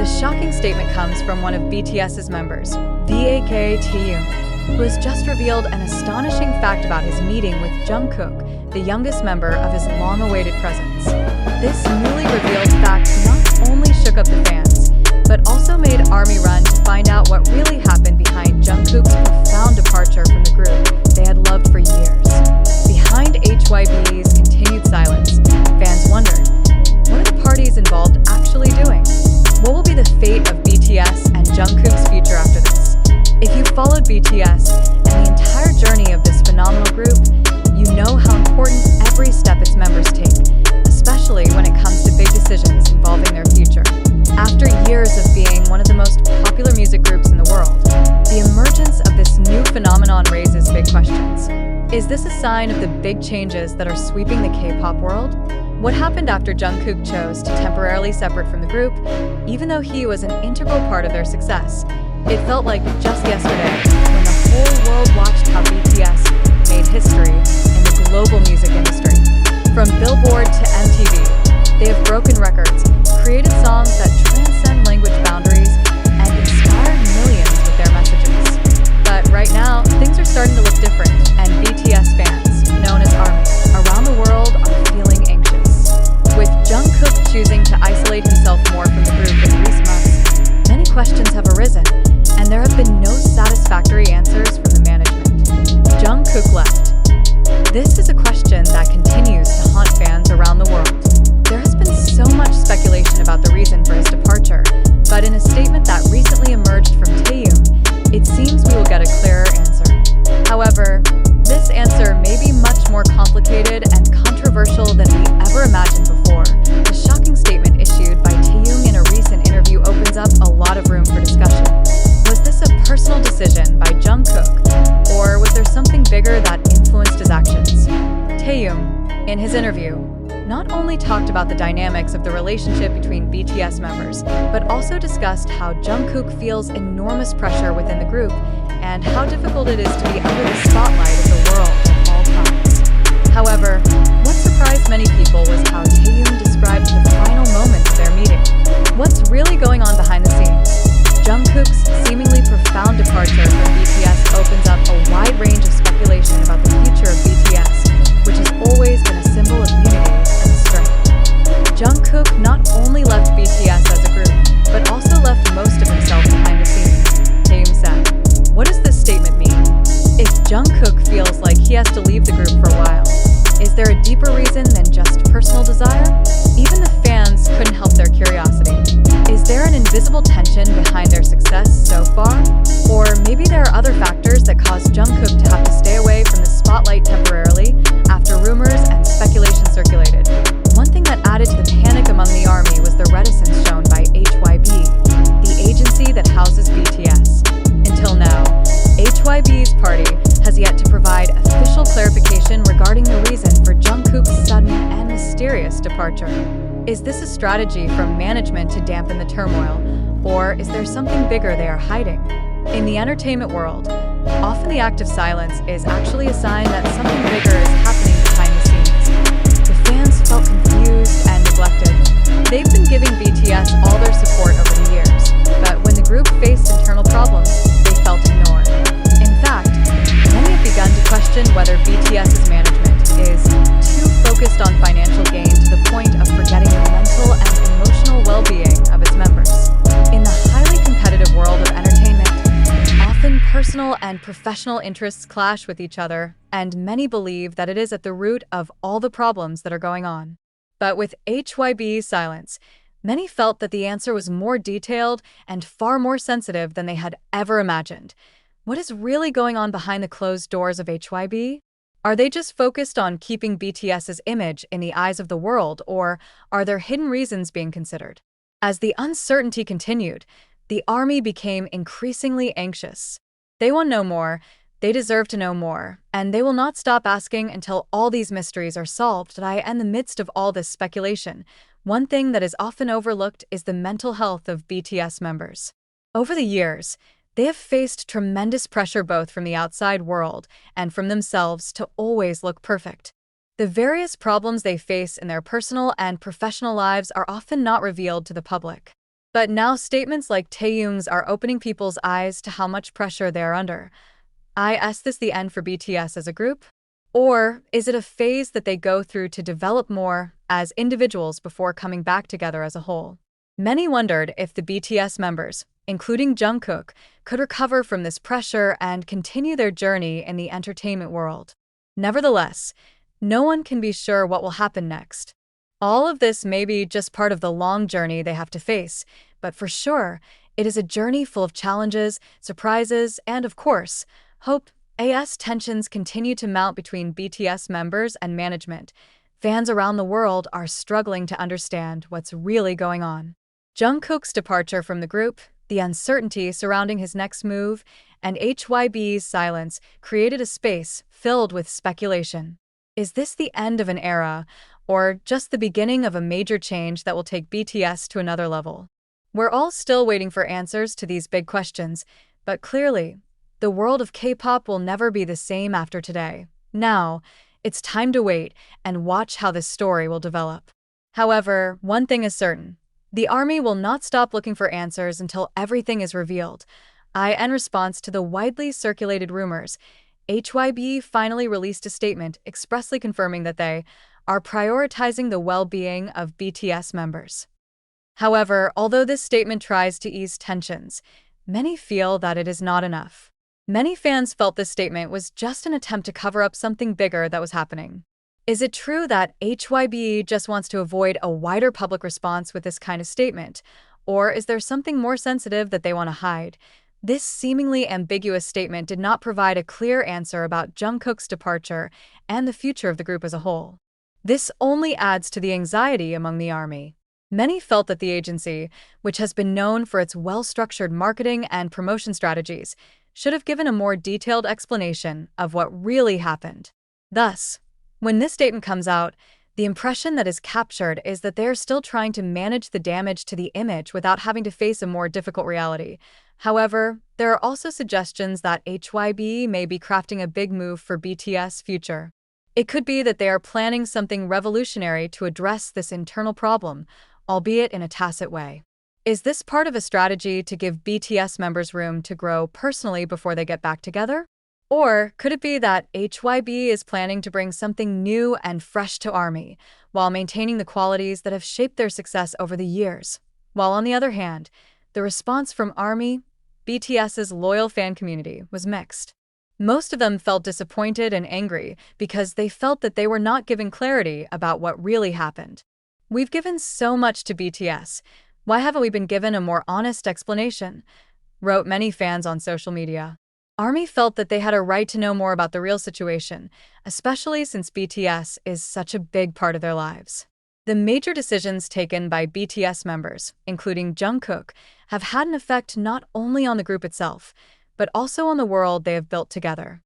The shocking statement comes from one of BTS's members, VAK Taehyung, who has just revealed an astonishing fact about his meeting with Jungkook, the youngest member of his long-awaited presence. This newly revealed fact not only shook up the fans, but also made ARMY run to find out what really happened behind Jungkook's profound departure from the group they had loved for years. Behind HYB's continued silence, fans wondered, what are the parties involved actually doing? What will be the fate of BTS and Jungkook's future after this? If you've followed BTS and the entire journey of this phenomenal group, you know how important every step its members take, especially when it comes to big decisions involving their future. After years of being one of the most popular music groups in the world, the emergence of this new phenomenon raises big questions. Is this a sign of the big changes that are sweeping the K-pop world? What happened after Jungkook chose to temporarily separate from the group, even though he was an integral part of their success? It felt like just yesterday when the whole world watched how BTS made history in the global music industry. From Billboard to MTV, they have broken records, created songs that transcend language boundaries, and inspired millions with their messages. But right now, things are starting to look different, and BTS fans, known as ARMY, around the world are feeling anxious. With Jungkook choosing to isolate himself more from the group in recent months, many questions have arisen, and there have been no satisfactory answers from the management. Jungkook left. This is a question that continues to haunt fans around the world. There has been so much speculation about the reason for his departure, but in a statement that recently emerged from Taehyung, it seems we will get a clearer answer. However, this answer may be much more complicated and controversial than we ever imagined before. The shocking statement issued by Taehyung in a recent interview opens up a lot of room for discussion. Was this a personal decision by Jungkook, or was there something bigger that influenced his actions? Taehyung, in his interview, not only talked about the dynamics of the relationship between BTS members, but also discussed how Jungkook feels enormous pressure within the group and how difficult it is to be under the spotlight of the world at all times. However, what surprised many people was how Taehyung described the final moments of their meeting. What's really going on behind the scenes? Jungkook's seemingly profound departure from BTS opens up a wide range of speculation about the future of BTS, which has always been a symbol of unity and strength. Jungkook not only left BTS as a group, but also left most of himself behind the scenes. Taehyung said, "What does this statement mean? If Jungkook feels like he has to leave the group for a while, is there a deeper reason than just personal desire?" Even the fans couldn't help their curiosity. Is there an invisible tension behind their success so far? Or maybe there are other factors that caused Jungkook to have to stay away from the spotlight temporarily after rumors and speculation circulated. One thing that added to the panic among the ARMY was the reticence shown by HYB, the agency that houses BTS. Until now, HYB's party has yet to provide official clarification regarding the reason for Jungkook's sudden and mysterious departure. Is this a strategy from management to dampen the turmoil, or is there something bigger they are hiding? In the entertainment world, often the act of silence is actually a sign that something bigger is happening behind the scenes. The fans felt confused and neglected. They've been giving BTS all their support over the years, but when the group faced internal problems, they felt ignored. In fact, many have begun to question whether BTS's management is too focused on financial gain to the point of forgetting the mental and emotional well-being of its members. In the highly competitive world of entertainment, often personal and professional interests clash with each other, and many believe that it is at the root of all the problems that are going on. But with HYB's silence, many felt that the answer was more detailed and far more sensitive than they had ever imagined. What is really going on behind the closed doors of HYB? Are they just focused on keeping BTS's image in the eyes of the world, or are there hidden reasons being considered? As the uncertainty continued, the ARMY became increasingly anxious. They want to know more, they deserve to know more, and they will not stop asking until all these mysteries are solved. In the midst of all this speculation, one thing that is often overlooked is the mental health of BTS members. Over the years, they have faced tremendous pressure both from the outside world and from themselves to always look perfect. The various problems they face in their personal and professional lives are often not revealed to the public. But now statements like Taehyung's are opening people's eyes to how much pressure they are under. Is this the end for BTS as a group? Or is it a phase that they go through to develop more as individuals before coming back together as a whole? Many wondered if the BTS members, including Jungkook, could recover from this pressure and continue their journey in the entertainment world. Nevertheless, no one can be sure what will happen next. All of this may be just part of the long journey they have to face, but for sure, it is a journey full of challenges, surprises, and of course, hope. As tensions continue to mount between BTS members and management, fans around the world are struggling to understand what's really going on. Jungkook's departure from the group, the uncertainty surrounding his next move, and HYB's silence created a space filled with speculation. Is this the end of an era, or just the beginning of a major change that will take BTS to another level? We're all still waiting for answers to these big questions, but clearly, the world of K-pop will never be the same after today. Now, it's time to wait and watch how this story will develop. However, one thing is certain. The ARMY will not stop looking for answers until everything is revealed. In response to the widely circulated rumors, HYB finally released a statement expressly confirming that they are prioritizing the well-being of BTS members. However, although this statement tries to ease tensions, many feel that it is not enough. Many fans felt this statement was just an attempt to cover up something bigger that was happening. Is it true that HYB just wants to avoid a wider public response with this kind of statement? Or is there something more sensitive that they want to hide? This seemingly ambiguous statement did not provide a clear answer about Jungkook's departure and the future of the group as a whole. This only adds to the anxiety among the ARMY. Many felt that the agency, which has been known for its well-structured marketing and promotion strategies, should have given a more detailed explanation of what really happened. Thus, when this statement comes out, the impression that is captured is that they are still trying to manage the damage to the image without having to face a more difficult reality. However, there are also suggestions that HYB may be crafting a big move for BTS' future. It could be that they are planning something revolutionary to address this internal problem, albeit in a tacit way. Is this part of a strategy to give BTS members room to grow personally before they get back together? Or could it be that HYB is planning to bring something new and fresh to ARMY, while maintaining the qualities that have shaped their success over the years? While on the other hand, the response from ARMY, BTS's loyal fan community, was mixed. Most of them felt disappointed and angry because they felt that they were not given clarity about what really happened. We've given so much to BTS. Why haven't we been given a more honest explanation? Wrote many fans on social media. ARMY felt that they had a right to know more about the real situation, especially since BTS is such a big part of their lives. The major decisions taken by BTS members, including Jungkook, have had an effect not only on the group itself, but also on the world they have built together.